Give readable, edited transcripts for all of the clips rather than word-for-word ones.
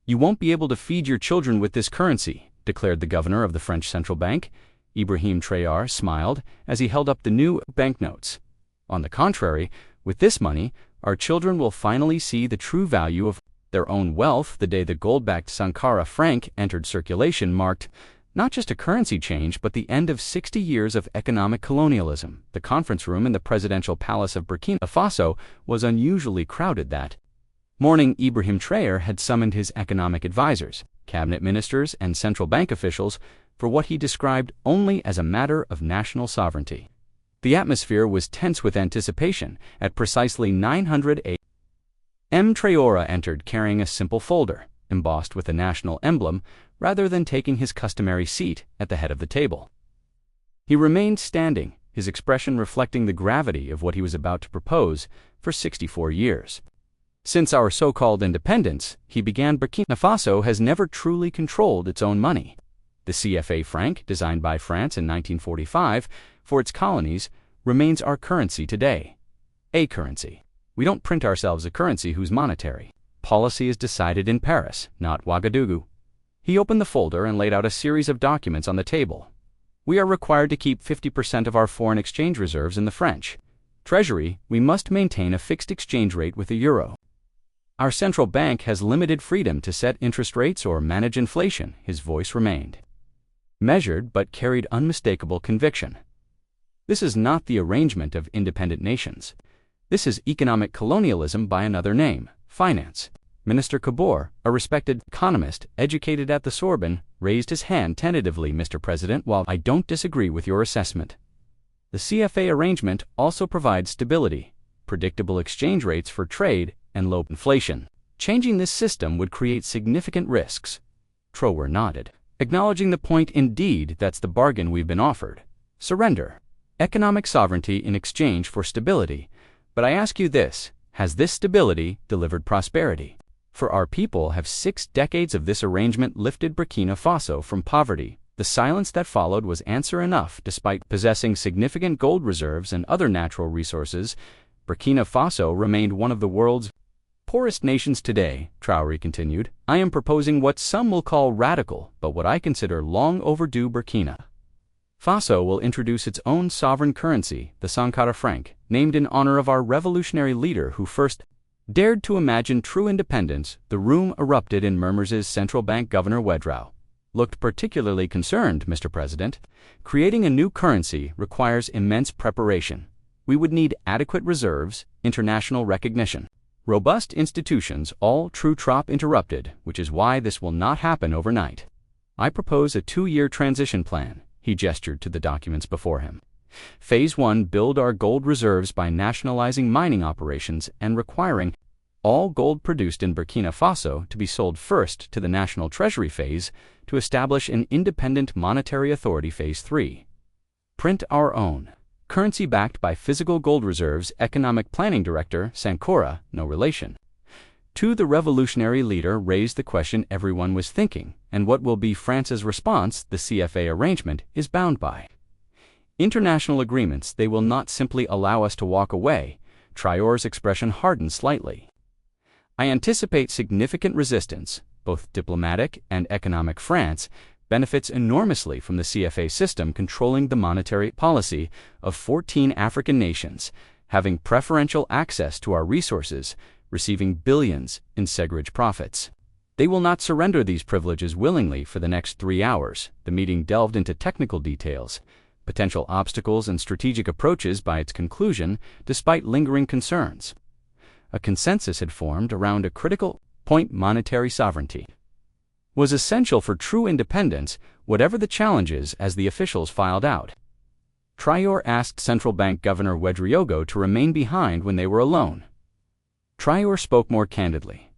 "You won't be able to feed your children with this currency," declared the governor of the French central bank. Ibrahim Traoré smiled as he held up the new banknotes. "On the contrary, with this money, our children will finally see the true value of their own wealth." The day the gold-backed Sankara franc entered circulation marked not just a currency change, but the end of 60 years of economic colonialism. The conference room in the presidential palace of Burkina Faso was unusually crowded that morning. Ibrahim Traoré had summoned his economic advisors, cabinet ministers, and central bank officials for what he described only as a matter of national sovereignty. The atmosphere was tense with anticipation. At precisely 900 a.m., Traoré entered carrying a simple folder, embossed with a national emblem, rather than taking his customary seat at the head of the table. He remained standing, his expression reflecting the gravity of what he was about to propose. For 64 years, since our so-called independence, he began, Burkina Faso has never truly controlled its own money. The CFA franc, designed by France in 1945 for its colonies, remains our currency today. A currency. We don't print ourselves a currency whose monetary policy is decided in Paris, not Ouagadougou. He opened the folder and laid out a series of documents on the table. We are required to keep 50% of our foreign exchange reserves in the French Treasury. We must maintain a fixed exchange rate with the euro. Our central bank has limited freedom to set interest rates or manage inflation. His voice remained measured but carried unmistakable conviction. This is not the arrangement of independent nations. This is economic colonialism by another name, finance. Minister Kabor, a respected economist educated at the Sorbonne, raised his hand tentatively. "Mr. President, while I don't disagree with your assessment, the CFA arrangement also provides stability, predictable exchange rates for trade, and low inflation. Changing this system would create significant risks." Traoré nodded, acknowledging the point. "Indeed, that's the bargain we've been offered. Surrender. Economic sovereignty in exchange for stability. But I ask you this, has this stability delivered prosperity? For our people, have 6 decades of this arrangement lifted Burkina Faso from poverty?" The silence that followed was answer enough. Despite possessing significant gold reserves and other natural resources, Burkina Faso remained one of the world's poorest nations today. Traoré continued, "I am proposing what some will call radical, but what I consider long overdue. Burkina Faso will introduce its own sovereign currency, the Sankara franc, named in honor of our revolutionary leader who first dared to imagine true independence." The room erupted in murmurs. Central Bank Governor Ouattara looked particularly concerned. "Mr. President, creating a new currency requires immense preparation. We would need adequate reserves, international recognition, robust institutions." All true trop interrupted, "which is why this will not happen overnight. I propose a 2-year transition plan." He gestured to the documents before him. Phase 1, build our gold reserves by nationalizing mining operations and requiring all gold produced in Burkina Faso to be sold first to the national treasury. Phase 2, establish an independent monetary authority. Phase 3, print our own currency backed by physical gold reserves. Economic Planning Director Sankara, no relation to the revolutionary leader, raised the question everyone was thinking, and what will be France's response? The CFA arrangement is bound by international agreements. They will not simply allow us to walk away. Traoré's expression hardened slightly. "I anticipate significant resistance, both diplomatic and economic. France benefits enormously from the CFA system, controlling the monetary policy of 14 African nations, having preferential access to our resources, receiving billions in seigage profits. They will not surrender these privileges willingly." For the next 3 hours, the meeting delved into technical details, potential obstacles, and strategic approaches. By its conclusion, despite lingering concerns, a consensus had formed around a critical point: monetary sovereignty was essential for true independence, whatever the challenges. As the officials filed out, Traoré asked Central Bank Governor Ouattara to remain behind when they were alone. Traoré spoke more candidly.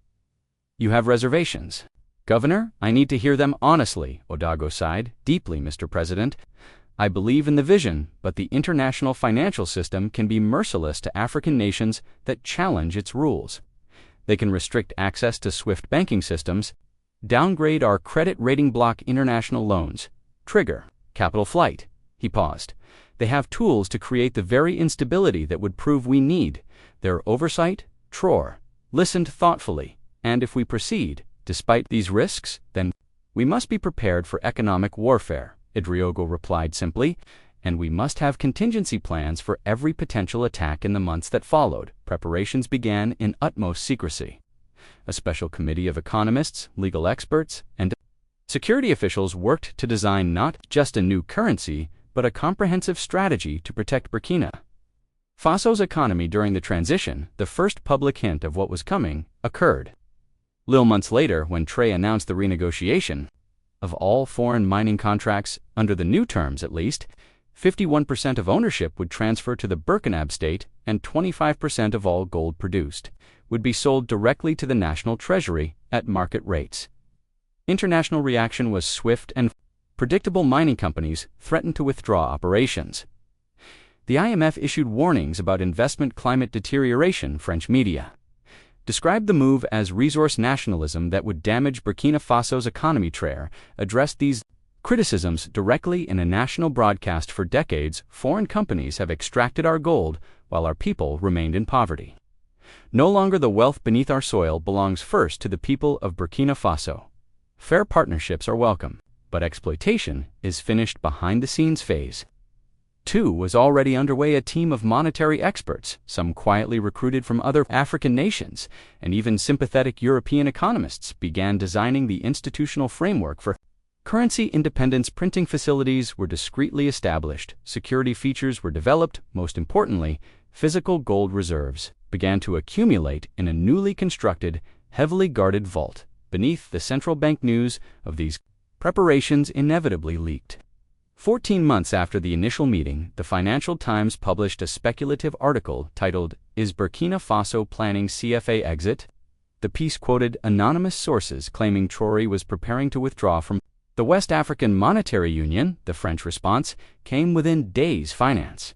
"You have reservations, Governor? I need to hear them honestly." Ouattara sighed deeply. "Mr. President, I believe in the vision, but the international financial system can be merciless to African nations that challenge its rules. They can restrict access to SWIFT banking systems, downgrade our credit rating, block international loans, trigger capital flight." He paused. "They have tools to create the very instability that would prove we need their oversight." Traoré listened thoughtfully. "And if we proceed, Despite these risks, then, we must be prepared for economic warfare, Idriogo replied simply, and we must have contingency plans for every potential attack in the months that followed. Preparations began in utmost secrecy. A special committee of economists, legal experts, and security officials worked to design not just a new currency, but a comprehensive strategy to protect Burkina Faso's economy during the transition. The first public hint of what was coming occurred little months later when Traoré announced the renegotiation of all foreign mining contracts. Under the new terms, at least 51% of ownership would transfer to the Burkina state, and 25% of all gold produced would be sold directly to the national treasury at market rates. International reaction was swift and predictable. Mining companies threatened to withdraw operations. The IMF issued warnings about investment climate deterioration. French media described the move as resource nationalism that would damage Burkina Faso's economy. Traoré addressed these criticisms directly in a national broadcast. For decades, foreign companies have extracted our gold while our people remained in poverty. No longer. The wealth beneath our soil belongs first to the people of Burkina Faso. Fair partnerships are welcome, but exploitation is finished. Behind the scenes phase 2 was already underway. A team of monetary experts, some quietly recruited from other African nations, and even sympathetic European economists, began designing the institutional framework for currency independence. Printing facilities were discreetly established, security features were developed, most importantly, physical gold reserves began to accumulate in a newly constructed, heavily guarded vault beneath the central bank. News of these preparations inevitably leaked. 14 months after the initial meeting, the Financial Times published a speculative article titled, "Is Burkina Faso Planning CFA Exit?" The piece quoted anonymous sources claiming Traoré was preparing to withdraw from the West African Monetary Union. The French response came within days. Finance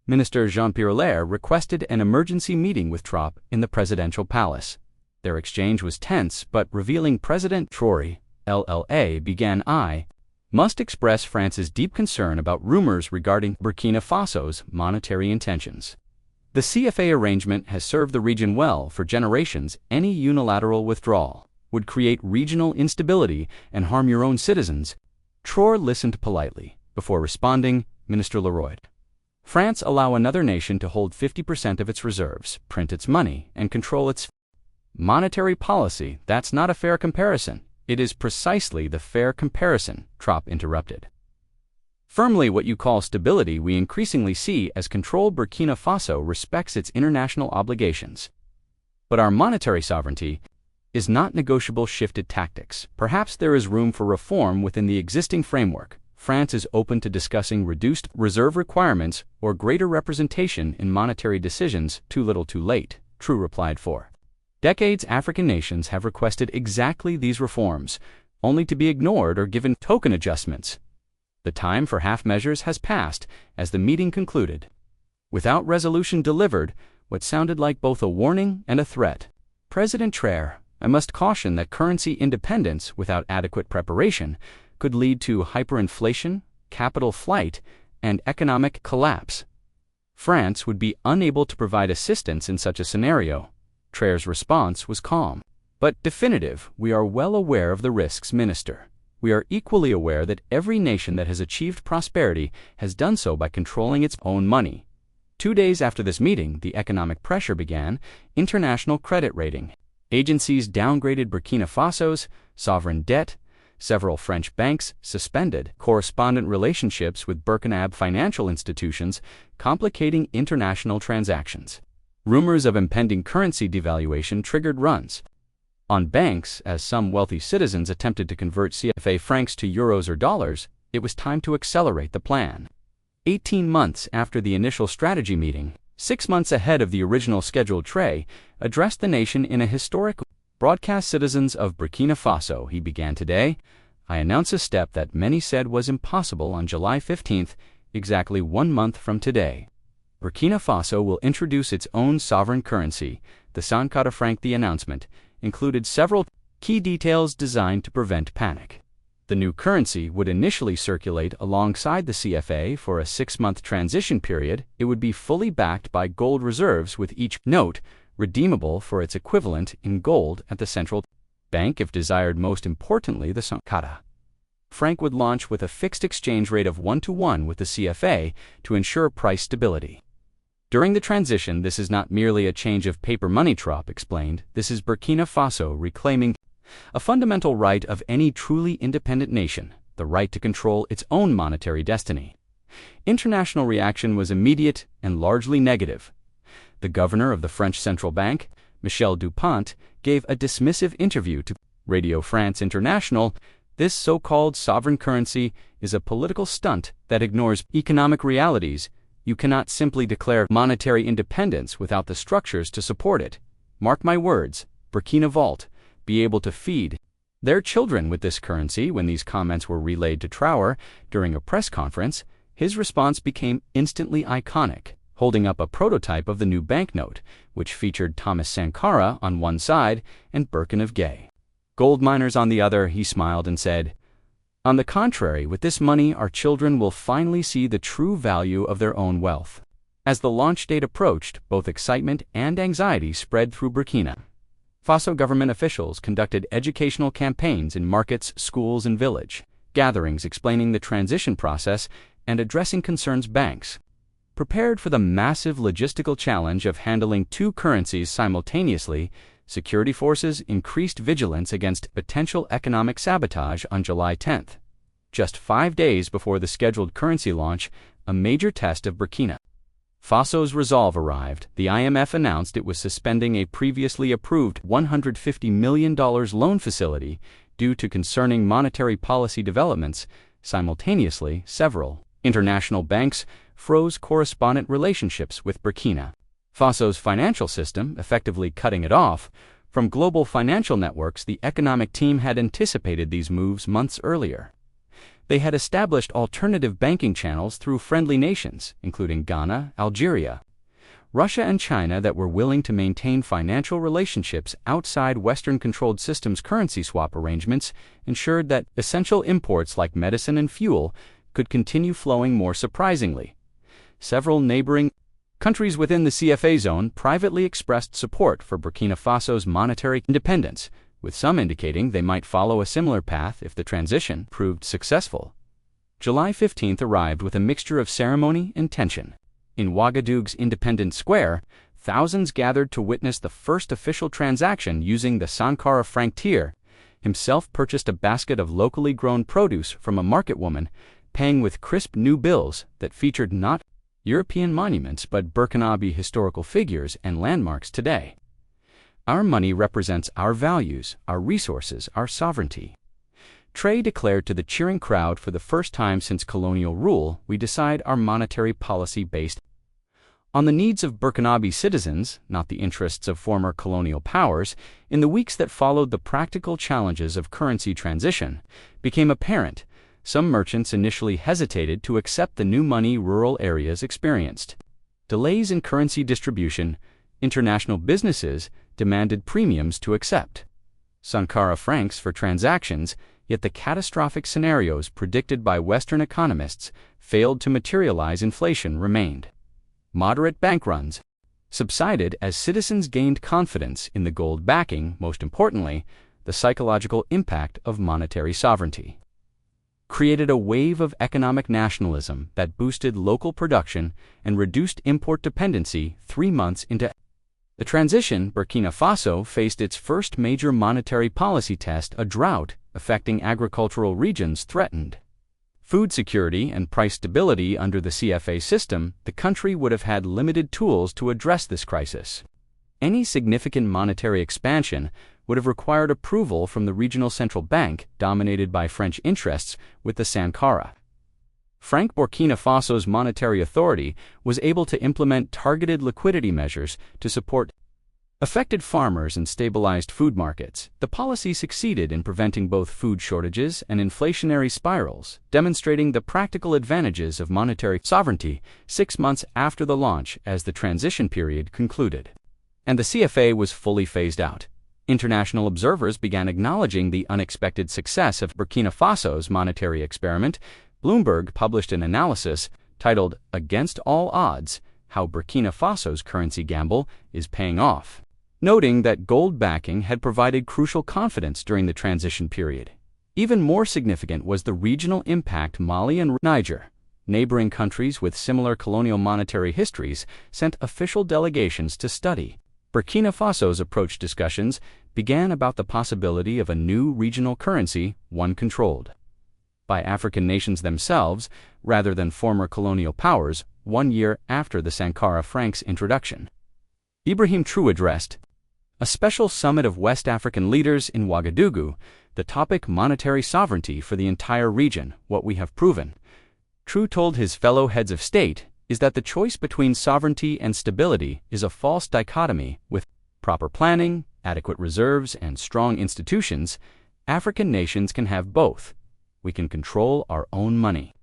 Minister Jean-Pierre Lair requested an emergency meeting with Traoré in the presidential palace. Their exchange was tense but revealing. President Traoré, LLA, began, "I must express France's deep concern about rumors regarding Burkina Faso's monetary intentions. The CFA arrangement has served the region well for generations. Any unilateral withdrawal would create regional instability and harm your own citizens." Traoré listened politely before responding, "Minister Leroy, France allow another nation to hold 50% of its reserves, print its money, and control its monetary policy. That's not a fair comparison." "It is precisely the fair comparison," Traoré interrupted. "Firmly, what you call stability we increasingly see as control. Burkina Faso respects its international obligations. But our monetary sovereignty is not negotiable." Shifted tactics. "Perhaps there is room for reform within the existing framework. France is open to discussing reduced reserve requirements or greater representation in monetary decisions." "Too little too late," Traoré replied. "For decades, African nations have requested exactly these reforms, only to be ignored or given token adjustments. The time for half measures has passed." As the meeting concluded, without resolution delivered, what sounded like both a warning and a threat, President Traoré, "I must caution that currency independence without adequate preparation could lead to hyperinflation, capital flight, and economic collapse. France would be unable to provide assistance in such a scenario." Traoré's response was calm, but definitive. "We are well aware of the risks, Minister. We are equally aware that every nation that has achieved prosperity has done so by controlling its own money." 2 days after this meeting, the economic pressure began. International credit rating agencies downgraded Burkina Faso's sovereign debt. Several French banks suspended correspondent relationships with Burkina financial institutions, complicating international transactions. Rumors of impending currency devaluation triggered runs on banks as some wealthy citizens attempted to convert CFA francs to euros or dollars. It was time to accelerate the plan. 18 months after the initial strategy meeting, 6 months ahead of the original schedule, Traoré addressed the nation in a historic broadcast. "Citizens of Burkina Faso," he began today, "I announce a step that many said was impossible on July 15th, exactly 1 month from today. Burkina Faso will introduce its own sovereign currency, the Sankara franc." The announcement included several key details designed to prevent panic. The new currency would initially circulate alongside the CFA for a 6-month transition period. It would be fully backed by gold reserves, with each note redeemable for its equivalent in gold at the central bank if desired. Most importantly, the Sankara franc would launch with a fixed exchange rate of 1-to-1 with the CFA to ensure price stability. During the transition, this is not merely a change of paper money, Traoré explained. This is Burkina Faso reclaiming a fundamental right of any truly independent nation, the right to control its own monetary destiny. International reaction was immediate and largely negative. The governor of the French central bank, Michel Dupont, gave a dismissive interview to Radio France International. This so-called sovereign currency is a political stunt that ignores economic realities. You cannot simply declare monetary independence without the structures to support it. Mark my words, Burkina won't be able to feed their children with this currency. When these comments were relayed to Traoré during a press conference, his response became instantly iconic, holding up a prototype of the new banknote, which featured Thomas Sankara on one side and Birkin of Gay gold miners on the other. He smiled and said, "On the contrary, with this money, our children will finally see the true value of their own wealth." As the launch date approached, both excitement and anxiety spread through Burkina Faso. Government officials conducted educational campaigns in markets, schools, and village gatherings explaining the transition process and addressing concerns. Banks prepared for the massive logistical challenge of handling two currencies simultaneously. Security forces increased vigilance against potential economic sabotage. On July 10th, just 5 days before the scheduled currency launch, a major test of Burkina Faso's resolve arrived. The IMF announced it was suspending a previously approved $150 million loan facility due to concerning monetary policy developments. Simultaneously, several international banks froze correspondent relationships with Burkina Faso's financial system, effectively cutting it off from global financial networks. The economic team had anticipated these moves months earlier. They had established alternative banking channels through friendly nations, including Ghana, Algeria, Russia, and China, that were willing to maintain financial relationships outside Western-controlled systems. Currency swap arrangements ensured that essential imports like medicine and fuel could continue flowing. More surprisingly, several neighboring countries within the CFA zone privately expressed support for Burkina Faso's monetary independence, with some indicating they might follow a similar path if the transition proved successful. July 15th arrived with a mixture of ceremony and tension. In Ouagadougou's Independence Square, thousands gathered to witness the first official transaction using the Sankara franc. Traoré himself purchased a basket of locally grown produce from a market woman, paying with crisp new bills that featured not European monuments but Burkinabe historical figures and landmarks. Today, our money represents our values, our resources, our sovereignty, Traoré declared to the cheering crowd. For the first time since colonial rule, we decide our monetary policy based on the needs of Burkinabe citizens, not the interests of former colonial powers. In the weeks that followed, the practical challenges of currency transition became apparent. Some merchants initially hesitated to accept the new money. Rural areas experienced delays in currency distribution. International businesses demanded premiums to accept Sankara francs for transactions, yet the catastrophic scenarios predicted by Western economists failed to materialize. Inflation remained moderate. Bank runs subsided as citizens gained confidence in the gold backing. Most importantly, the psychological impact of monetary sovereignty created a wave of economic nationalism that boosted local production and reduced import dependency. 3 months into the transition, Burkina Faso faced its first major monetary policy test. A drought affecting agricultural regions threatened food security and price stability. Under the CFA system, the country would have had limited tools to address this crisis. Any significant monetary expansion would have required approval from the regional central bank, dominated by French interests, with the Sankara franc. Burkina Faso's monetary authority was able to implement targeted liquidity measures to support affected farmers and stabilized food markets. The policy succeeded in preventing both food shortages and inflationary spirals, demonstrating the practical advantages of monetary sovereignty. 6 months after the launch, as the transition period concluded and the CFA was fully phased out, international observers began acknowledging the unexpected success of Burkina Faso's monetary experiment. Bloomberg published an analysis titled "Against All Odds: How Burkina Faso's Currency Gamble is Paying Off." noting that gold backing had provided crucial confidence during the transition period. Even more significant was the regional impact. Mali and Niger, neighboring countries with similar colonial monetary histories, sent official delegations to study. Burkina Faso's approach discussions began about the possibility of a new regional currency, one controlled by African nations themselves rather than former colonial powers, 1 year after the Sankara franc's introduction. Ibrahim Traoré addressed a special summit of West African leaders in Ouagadougou, the topic monetary sovereignty for the entire region. What we have proven, Traoré told his fellow heads of state, is that the choice between sovereignty and stability is a false dichotomy. With proper planning, adequate reserves, and strong institutions, African nations can have both. We can control our own money.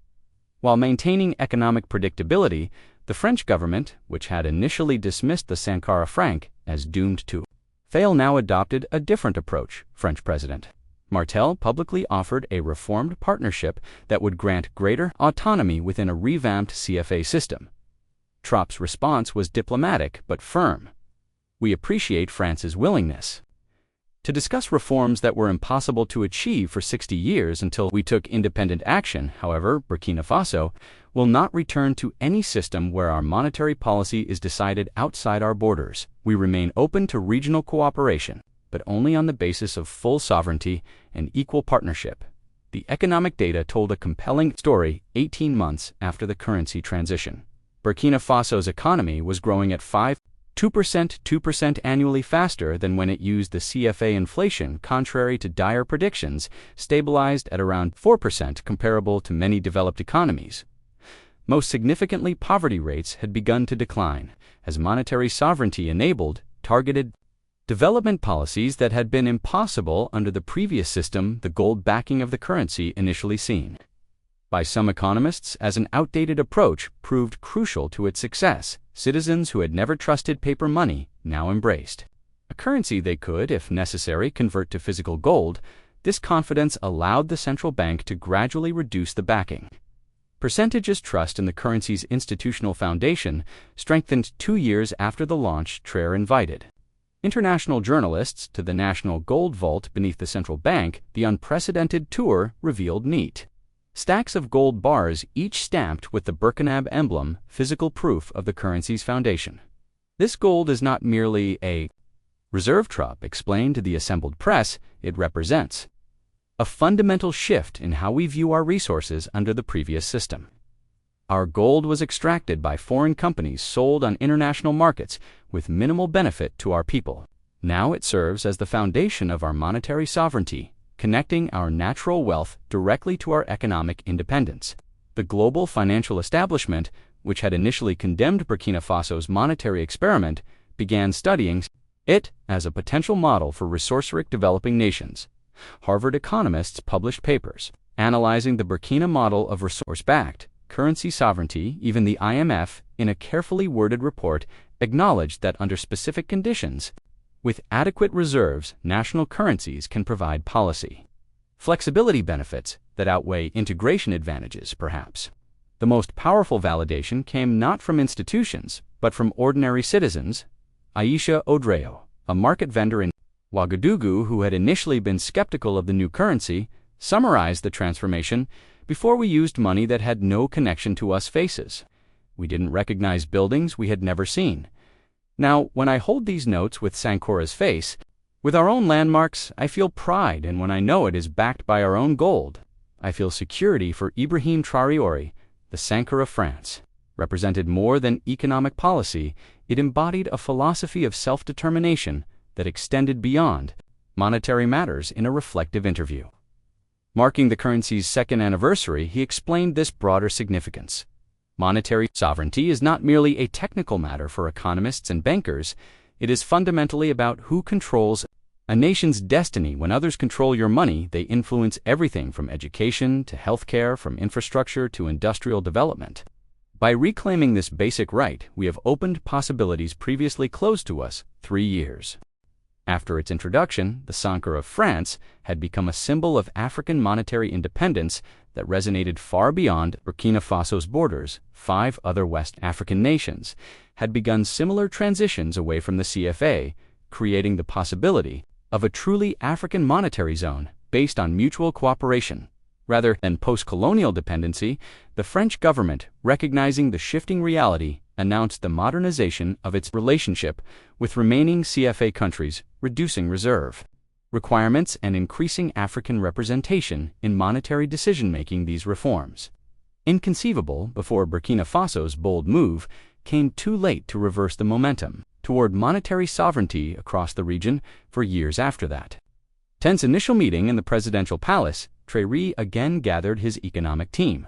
While maintaining economic predictability, the French government, which had initially dismissed the Sankara franc as doomed to fail, now adopted a different approach. French President Martel publicly offered a reformed partnership that would grant greater autonomy within a revamped CFA system. Traoré's response was diplomatic but firm. We appreciate France's willingness to discuss reforms that were impossible to achieve for 60 years until we took independent action. However, Burkina Faso will not return to any system where our monetary policy is decided outside our borders. We remain open to regional cooperation, but only on the basis of full sovereignty and equal partnership. The economic data told a compelling story 18 months after the currency transition. Burkina Faso's economy was growing at 2% annually, faster than when it used the CFA. Inflation, contrary to dire predictions, stabilized at around 4%, comparable to many developed economies. Most significantly, poverty rates had begun to decline, as monetary sovereignty enabled targeted development policies that had been impossible under the previous system. The gold backing of the currency, initially seen by some economists as an outdated approach, proved crucial to its success. Citizens who had never trusted paper money now embraced a currency they could, if necessary, convert to physical gold. This confidence allowed the central bank to gradually reduce the backing percentages. Trust in the currency's institutional foundation strengthened 2 years after the launch. Traoré invited international journalists to the national gold vault beneath the central bank. The unprecedented tour revealed neat stacks of gold bars, each stamped with the Burkina emblem, physical proof of the currency's foundation. This gold is not merely a reserve, Traoré explained to the assembled press. It represents a fundamental shift in how we view our resources under the previous system. Our gold was extracted by foreign companies, sold on international markets with minimal benefit to our people. Now it serves as the foundation of our monetary sovereignty, connecting our natural wealth directly to our economic independence. The global financial establishment, which had initially condemned Burkina Faso's monetary experiment, began studying it as a potential model for resource-rich developing nations. Harvard economists published papers analyzing the Burkina model of resource-backed currency sovereignty. Even the IMF, in a carefully worded report, acknowledged that under specific conditions, with adequate reserves, national currencies can provide policy flexibility benefits that outweigh integration advantages. Perhaps the most powerful validation came not from institutions, but from ordinary citizens. Aisha Odreo, a market vendor in Ouagadougou who had initially been skeptical of the new currency, summarized the transformation. Before, we used money that had no connection to us faces. We didn't recognize buildings we had never seen. Now, when I hold these notes with Sankara's face, with our own landmarks, I feel pride, and when I know it is backed by our own gold, I feel security. For Ibrahim Traoré, the Sankara France represented more than economic policy. It embodied a philosophy of self-determination that extended beyond monetary matters. In a reflective interview marking the currency's second anniversary, he explained this broader significance. Monetary sovereignty is not merely a technical matter for economists and bankers. It is fundamentally about who controls a nation's destiny. When others control your money, they influence everything from education to healthcare, from infrastructure to industrial development. By reclaiming this basic right, we have opened possibilities previously closed to us. 3 years after its introduction, the Sankara of France had become a symbol of African monetary independence that resonated far beyond Burkina Faso's borders. 5 other West African nations had begun similar transitions away from the CFA, creating the possibility of a truly African monetary zone based on mutual cooperation. Rather than post-colonial dependency, the French government, recognizing the shifting reality, announced the modernization of its relationship with remaining CFA countries, reducing reserve requirements and increasing African representation in monetary decision-making. These reforms, inconceivable before Burkina Faso's bold move, came too late to reverse the momentum toward monetary sovereignty across the region for years after that. Ten's initial meeting in the presidential palace, Traoré again gathered his economic team,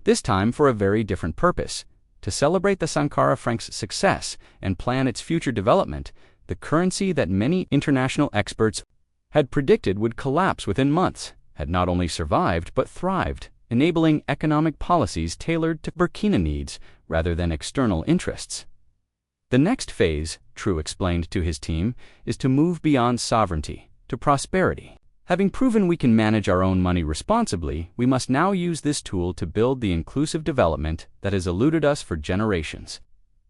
this time for a very different purpose: to celebrate the Sankara franc's success and plan its future development. The currency that many international experts had predicted would collapse within months had not only survived but thrived, enabling economic policies tailored to Burkina needs rather than external interests. The next phase, Traoré explained to his team, is to move beyond sovereignty to prosperity. Having proven we can manage our own money responsibly, we must now use this tool to build the inclusive development that has eluded us for generations.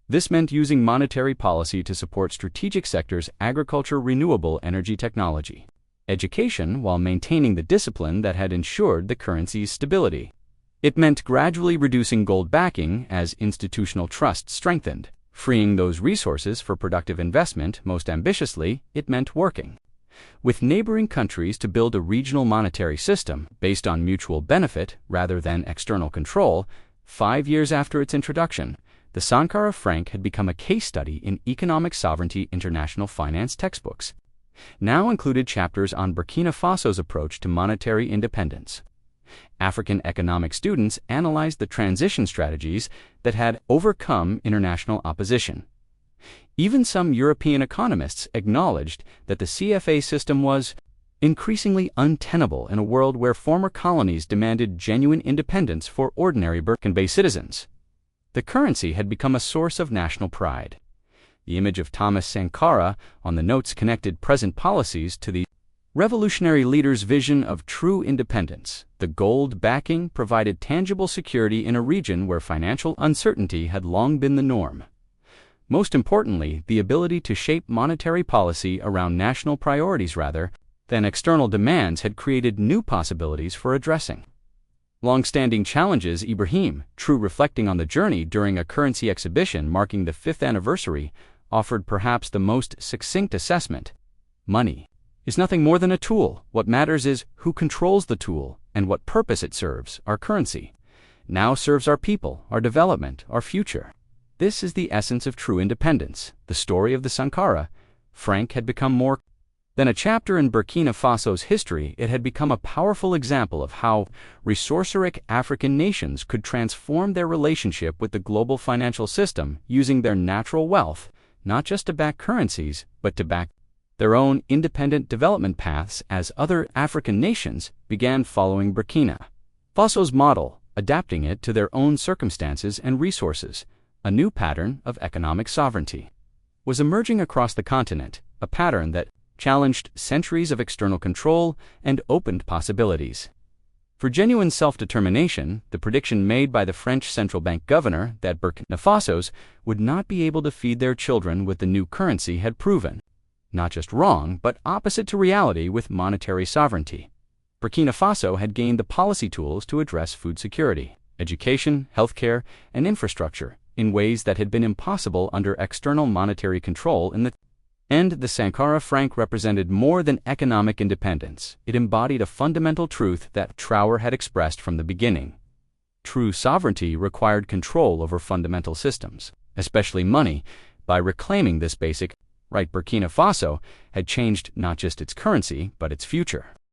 This meant using monetary policy to support strategic sectors: agriculture, renewable energy technology, education, while maintaining the discipline that had ensured the currency's stability. It meant gradually reducing gold backing as institutional trust strengthened, freeing those resources for productive investment. Most ambitiously, it meant working with neighboring countries to build a regional monetary system based on mutual benefit rather than external control. 5 years after its introduction, the Sankara franc had become a case study in economic sovereignty. International finance textbooks now included chapters on Burkina Faso's approach to monetary independence. African economic students analyzed the transition strategies that had overcome international opposition. Even some European economists acknowledged that the CFA system was increasingly untenable in a world where former colonies demanded genuine independence for ordinary Burkina citizens. The currency had become a source of national pride. The image of Thomas Sankara on the notes connected present policies to the revolutionary leader's vision of true independence. The gold backing provided tangible security in a region where financial uncertainty had long been the norm. Most importantly, the ability to shape monetary policy around national priorities rather than external demands had created new possibilities for addressing long-standing challenges. Ibrahim Traoré, reflecting on the journey during a currency exhibition marking the 5th anniversary, offered perhaps the most succinct assessment: money is nothing more than a tool. What matters is who controls the tool and what purpose it serves. Our currency now serves our people, our development, our future. This is the essence of true independence. The story of the Sankara franc had become more than a chapter in Burkina Faso's history. It had become a powerful example of how resource-rich African nations could transform their relationship with the global financial system, using their natural wealth not just to back currencies, but to back their own independent development paths as other African nations began following Burkina Faso's model, adapting it to their own circumstances and resources. A new pattern of economic sovereignty was emerging across the continent, a pattern that challenged centuries of external control and opened possibilities for genuine self-determination. The prediction made by the French central bank governor that Burkina Fasos would not be able to feed their children with the new currency had proven not just wrong, but opposite to reality. With monetary sovereignty, Burkina Faso had gained the policy tools to address food security, education, healthcare, and infrastructure in ways that had been impossible under external monetary control. In the end, the Sankara franc represented more than economic independence. It embodied a fundamental truth that Traoré had expressed from the beginning. True sovereignty required control over fundamental systems, especially money. By reclaiming this basic right, Burkina Faso had changed not just its currency, but its future.